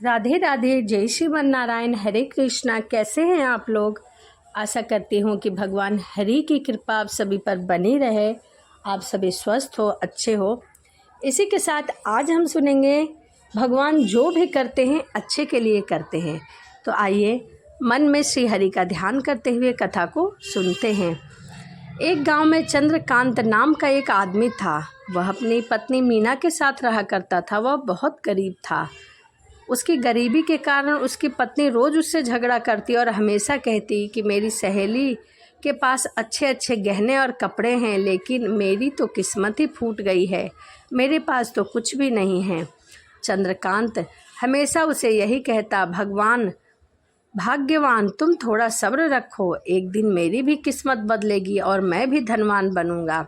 राधे राधे, जय श्रीमन नारायण, हरे कृष्णा। कैसे हैं आप लोग? आशा करती हूँ कि भगवान हरि की कृपा आप सभी पर बनी रहे, आप सभी स्वस्थ हो, अच्छे हो। इसी के साथ आज हम सुनेंगे भगवान जो भी करते हैं अच्छे के लिए करते हैं। तो आइए मन में श्री हरि का ध्यान करते हुए कथा को सुनते हैं। एक गांव में चंद्रकांत नाम का एक आदमी था। वह अपनी पत्नी मीना के साथ रहा करता था। वह बहुत गरीब था। उसकी गरीबी के कारण उसकी पत्नी रोज़ उससे झगड़ा करती और हमेशा कहती कि मेरी सहेली के पास अच्छे अच्छे गहने और कपड़े हैं, लेकिन मेरी तो किस्मत ही फूट गई है, मेरे पास तो कुछ भी नहीं है। चंद्रकांत हमेशा उसे यही कहता, भगवान भाग्यवान, तुम थोड़ा सब्र रखो, एक दिन मेरी भी किस्मत बदलेगी और मैं भी धनवान बनूंगा,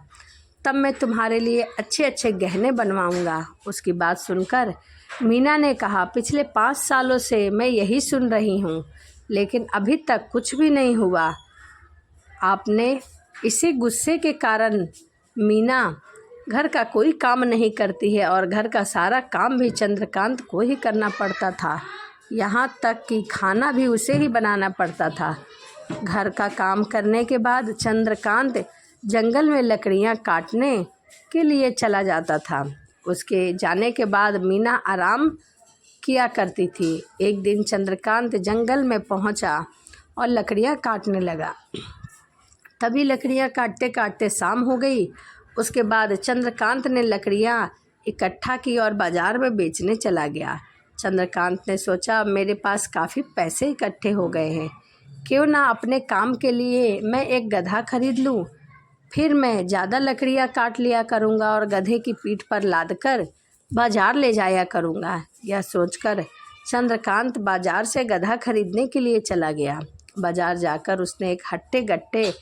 तब मैं तुम्हारे लिए अच्छे अच्छे गहने बनवाऊंगा। उसकी बात सुनकर मीना ने कहा, पिछले 5 सालों से मैं यही सुन रही हूँ, लेकिन अभी तक कुछ भी नहीं हुआ। आपने इसी गुस्से के कारण मीना घर का कोई काम नहीं करती है और घर का सारा काम भी चंद्रकांत को ही करना पड़ता था। यहाँ तक कि खाना भी उसे ही बनाना पड़ता था। घर का काम करने के बाद चंद्रकांत जंगल में लकड़ियाँ काटने के लिए चला जाता था। उसके जाने के बाद मीना आराम किया करती थी। एक दिन चंद्रकांत जंगल में पहुंचा और लकड़ियां काटने लगा। तभी लकड़ियां काटते काटते शाम हो गई। उसके बाद चंद्रकांत ने लकड़ियां इकट्ठा की और बाजार में बेचने चला गया। चंद्रकांत ने सोचा, मेरे पास काफ़ी पैसे इकट्ठे हो गए हैं, क्यों ना अपने काम के लिए मैं एक गधा खरीद लूँ। फिर मैं ज़्यादा लकड़ियाँ काट लिया करूँगा और गधे की पीठ पर लादकर बाजार ले जाया करूँगा। यह सोचकर चंद्रकांत बाजार से गधा खरीदने के लिए चला गया। बाजार जाकर उसने एक हट्टे गट्टे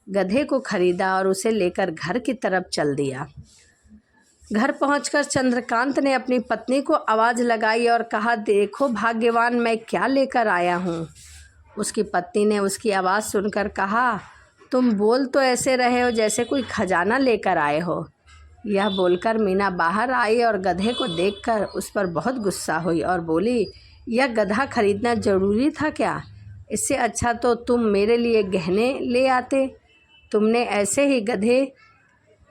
गधे को खरीदा और उसे लेकर घर की तरफ चल दिया। घर पहुंचकर चंद्रकांत ने अपनी पत्नी को आवाज़ लगाई और कहा, देखो भाग्यवान, मैं क्या लेकर आया हूँ। उसकी पत्नी ने उसकी आवाज़ सुनकर कहा, तुम बोल तो ऐसे रहे हो जैसे कोई खजाना लेकर आए हो। यह बोलकर मीना बाहर आई और गधे को देखकर उस पर बहुत गुस्सा हुई और बोली, यह गधा खरीदना ज़रूरी था क्या? इससे अच्छा तो तुम मेरे लिए गहने ले आते। तुमने ऐसे ही गधे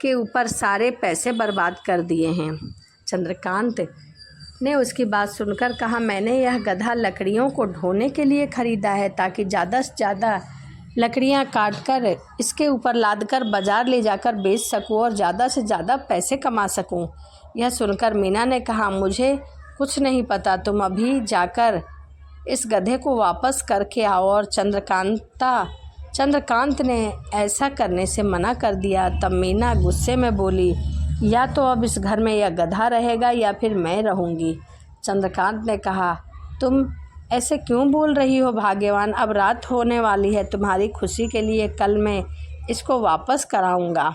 के ऊपर सारे पैसे बर्बाद कर दिए हैं। चंद्रकांत ने उसकी बात सुनकर कहा, मैंने यह गधा लकड़ियों को ढोने के लिए ख़रीदा है, ताकि ज़्यादा से ज़्यादा लकड़ियाँ काटकर इसके ऊपर लादकर बाज़ार ले जाकर बेच सकूं और ज़्यादा से ज़्यादा पैसे कमा सकूं। यह सुनकर मीना ने कहा, मुझे कुछ नहीं पता, तुम अभी जाकर इस गधे को वापस करके आओ। और चंद्रकांत ने ऐसा करने से मना कर दिया। तब मीना गुस्से में बोली, या तो अब इस घर में यह गधा रहेगा या फिर मैं रहूँगी। चंद्रकांत ने कहा, तुम ऐसे क्यों बोल रही हो भाग्यवान, अब रात होने वाली है, तुम्हारी खुशी के लिए कल मैं इसको वापस कराऊंगा।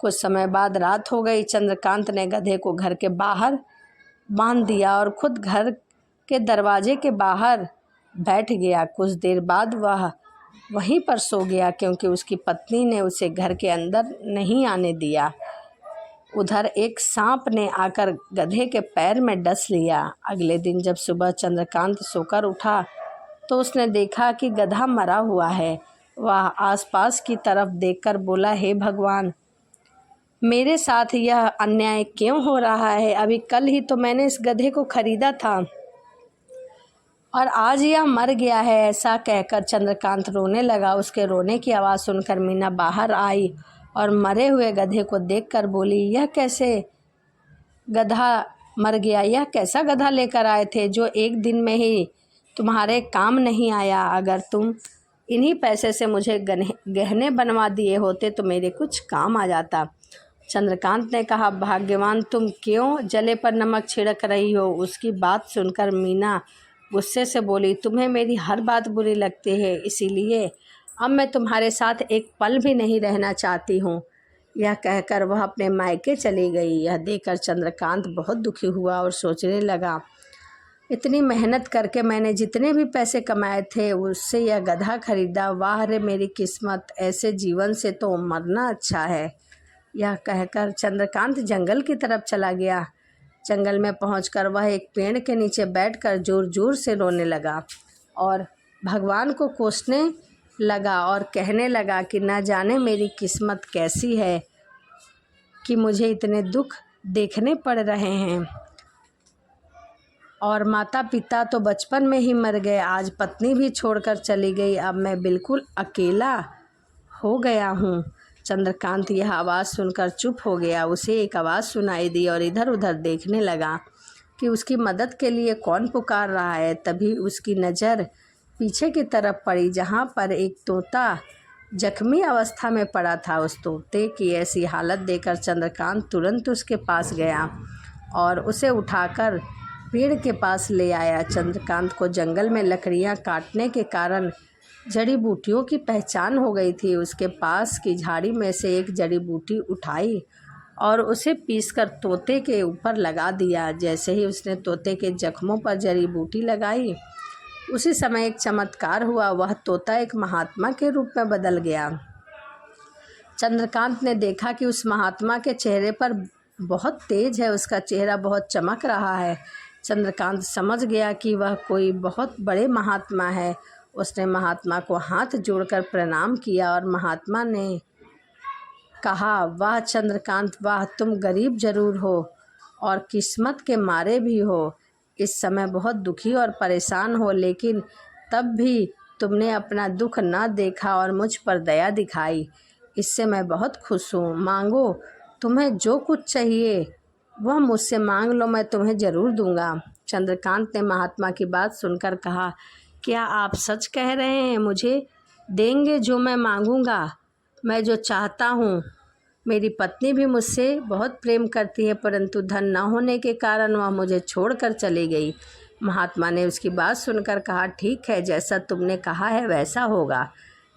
कुछ समय बाद रात हो गई। चंद्रकांत ने गधे को घर के बाहर बांध दिया और खुद घर के दरवाजे के बाहर बैठ गया। कुछ देर बाद वह वहीं पर सो गया, क्योंकि उसकी पत्नी ने उसे घर के अंदर नहीं आने दिया। उधर एक सांप ने आकर गधे के पैर में डस लिया। अगले दिन जब सुबह चंद्रकांत सोकर उठा तो उसने देखा कि गधा मरा हुआ है। वह आसपास की तरफ देखकर बोला, हे भगवान, मेरे साथ यह अन्याय क्यों हो रहा है? अभी कल ही तो मैंने इस गधे को खरीदा था और आज यह मर गया है। ऐसा कहकर चंद्रकांत रोने लगा। उसके रोने की आवाज़ सुनकर मीना बाहर आई और मरे हुए गधे को देखकर बोली, यह कैसे गधा मर गया? यह कैसा गधा लेकर आए थे जो एक दिन में ही तुम्हारे काम नहीं आया? अगर तुम इन्हीं पैसे से मुझे गहने बनवा दिए होते तो मेरे कुछ काम आ जाता। चंद्रकांत ने कहा, भाग्यवान, तुम क्यों जले पर नमक छिड़क रही हो? उसकी बात सुनकर मीना गुस्से से बोली, तुम्हें मेरी हर बात बुरी लगती है, इसीलिए अब मैं तुम्हारे साथ एक पल भी नहीं रहना चाहती हूँ। यह कहकर वह अपने मायके चली गई। यह देखकर चंद्रकांत बहुत दुखी हुआ और सोचने लगा, इतनी मेहनत करके मैंने जितने भी पैसे कमाए थे उससे यह गधा खरीदा। वाह रे मेरी किस्मत, ऐसे जीवन से तो मरना अच्छा है। यह कहकर चंद्रकांत जंगल की तरफ चला गया। जंगल में पहुंचकर वह एक पेड़ के नीचे बैठकर जोर जोर से रोने लगा और भगवान को कोसने लगा और कहने लगा कि न जाने मेरी किस्मत कैसी है कि मुझे इतने दुख देखने पड़ रहे हैं। और माता पिता तो बचपन में ही मर गए, आज पत्नी भी छोड़कर चली गई, अब मैं बिल्कुल अकेला हो गया हूँ। चंद्रकांत यह आवाज़ सुनकर चुप हो गया। उसे एक आवाज़ सुनाई दी और इधर उधर देखने लगा कि उसकी मदद के लिए कौन पुकार रहा है। तभी उसकी नज़र पीछे की तरफ पड़ी, जहाँ पर एक तोता जख्मी अवस्था में पड़ा था। उस तोते की ऐसी हालत देखकर चंद्रकांत तुरंत उसके पास गया और उसे उठाकर पेड़ के पास ले आया। चंद्रकांत को जंगल में लकड़ियाँ काटने के कारण जड़ी बूटियों की पहचान हो गई थी। उसके पास की झाड़ी में से एक जड़ी बूटी उठाई और उसे पीसकर तोते के ऊपर लगा दिया। जैसे ही उसने तोते के जख्मों पर जड़ी बूटी लगाई, उसी समय एक चमत्कार हुआ। वह तोता एक महात्मा के रूप में बदल गया। चंद्रकांत ने देखा कि उस महात्मा के चेहरे पर बहुत तेज है, उसका चेहरा बहुत चमक रहा है। चंद्रकांत समझ गया कि वह कोई बहुत बड़े महात्मा है। उसने महात्मा को हाथ जोड़कर प्रणाम किया और महात्मा ने कहा, वाह चंद्रकांत वाह, तुम गरीब जरूर हो और किस्मत के मारे भी हो, इस समय बहुत दुखी और परेशान हो, लेकिन तब भी तुमने अपना दुख ना देखा और मुझ पर दया दिखाई, इससे मैं बहुत खुश हूँ। मांगो, तुम्हें जो कुछ चाहिए वह मुझसे मांग लो, मैं तुम्हें ज़रूर दूंगा। चंद्रकांत ने महात्मा की बात सुनकर कहा, क्या आप सच कह रहे हैं? मुझे देंगे जो मैं मांगूंगा? मैं जो चाहता हूँ। मेरी पत्नी भी मुझसे बहुत प्रेम करती है, परंतु धन न होने के कारण वह मुझे छोड़कर चली गई। महात्मा ने उसकी बात सुनकर कहा, ठीक है, जैसा तुमने कहा है वैसा होगा।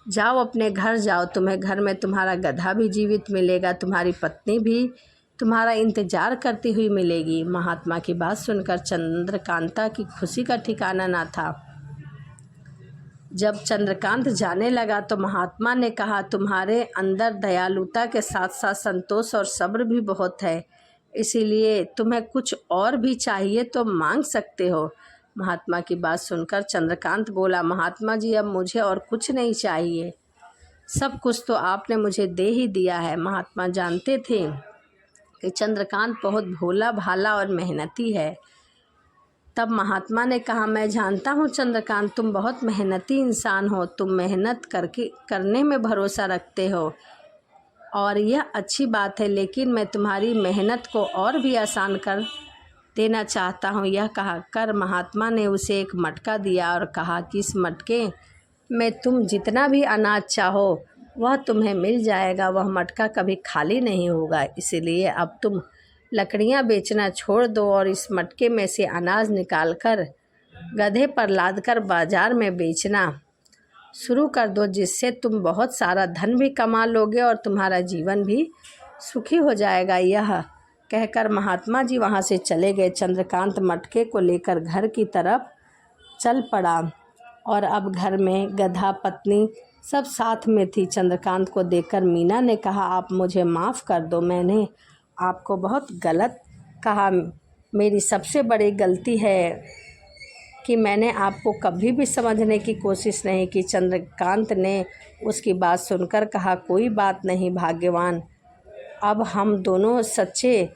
जाओ, अपने घर जाओ, तुम्हें घर में तुम्हारा गधा भी जीवित मिलेगा, तुम्हारी पत्नी भी तुम्हारा इंतजार करती हुई मिलेगी। महात्मा की बात सुनकर चंद्रकांता की खुशी का ठिकाना ना था। जब चंद्रकांत जाने लगा तो महात्मा ने कहा, तुम्हारे अंदर दयालुता के साथ साथ संतोष और सब्र भी बहुत है, इसीलिए तुम्हें कुछ और भी चाहिए तो मांग सकते हो। महात्मा की बात सुनकर चंद्रकांत बोला, महात्मा जी, अब मुझे और कुछ नहीं चाहिए, सब कुछ तो आपने मुझे दे ही दिया है। महात्मा जानते थे कि चंद्रकांत बहुत भोला भाला और मेहनती है। तब महात्मा ने कहा, मैं जानता हूँ चंद्रकांत, तुम बहुत मेहनती इंसान हो, तुम मेहनत करने में भरोसा रखते हो और यह अच्छी बात है, लेकिन मैं तुम्हारी मेहनत को और भी आसान कर देना चाहता हूँ। यह कहकर महात्मा ने उसे एक मटका दिया और कहा कि इस मटके में तुम जितना भी अनाज चाहो वह तुम्हें मिल जाएगा, वह मटका कभी खाली नहीं होगा, इसीलिए अब तुम लकड़ियाँ बेचना छोड़ दो और इस मटके में से अनाज निकालकर गधे पर लादकर बाज़ार में बेचना शुरू कर दो, जिससे तुम बहुत सारा धन भी कमा लोगे और तुम्हारा जीवन भी सुखी हो जाएगा। यह कहकर महात्मा जी वहाँ से चले गए। चंद्रकांत मटके को लेकर घर की तरफ चल पड़ा और अब घर में गधा, पत्नी सब साथ में थी। चंद्रकांत को देखकर मीना ने कहा, आप मुझे माफ़ कर दो, मैंने आपको बहुत गलत कहा। मेरी सबसे बड़ी गलती है कि मैंने आपको कभी भी समझने की कोशिश नहीं की। चंद्रकांत ने उसकी बात सुनकर कहा, कोई बात नहीं भाग्यवान, अब हम दोनों सच्चे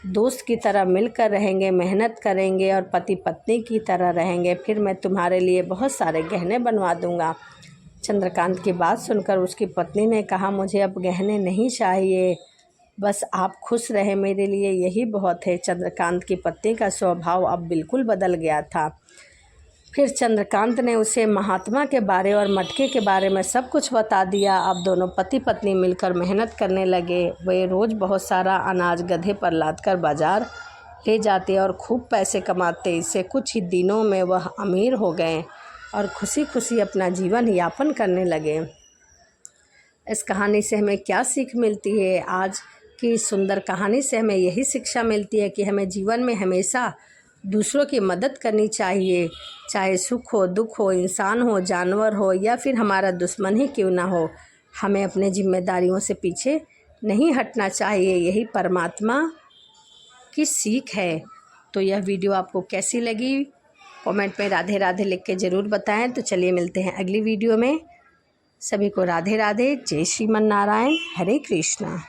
दोस्त की तरह मिलकर रहेंगे, मेहनत करेंगे और पति पत्नी की तरह रहेंगे, फिर मैं तुम्हारे लिए बहुत सारे गहने बनवा दूंगा। चंद्रकांत की बात सुनकर उसकी पत्नी ने कहा, मुझे अब गहने नहीं चाहिए, बस आप खुश रहे, मेरे लिए यही बहुत है। चंद्रकांत की पत्नी का स्वभाव अब बिल्कुल बदल गया था। फिर चंद्रकांत ने उसे महात्मा के बारे और मटके के बारे में सब कुछ बता दिया। अब दोनों पति पत्नी मिलकर मेहनत करने लगे। वे रोज़ बहुत सारा अनाज गधे पर लादकर बाजार ले जाते और खूब पैसे कमाते। इससे कुछ ही दिनों में वह अमीर हो गए और खुशी खुशी अपना जीवन यापन करने लगे। इस कहानी से हमें क्या सीख मिलती है? आज की सुंदर कहानी से हमें यही शिक्षा मिलती है कि हमें जीवन में हमेशा दूसरों की मदद करनी चाहिए, चाहे सुख हो, दुख हो, इंसान हो, जानवर हो या फिर हमारा दुश्मन ही क्यों ना हो। हमें अपने जिम्मेदारियों से पीछे नहीं हटना चाहिए। यही परमात्मा की सीख है। तो यह वीडियो आपको कैसी लगी कमेंट में राधे राधे लिख के ज़रूर बताएं। तो चलिए मिलते हैं अगली वीडियो में। सभी को राधे राधे। जय श्रीमन नारायण। हरे कृष्णा।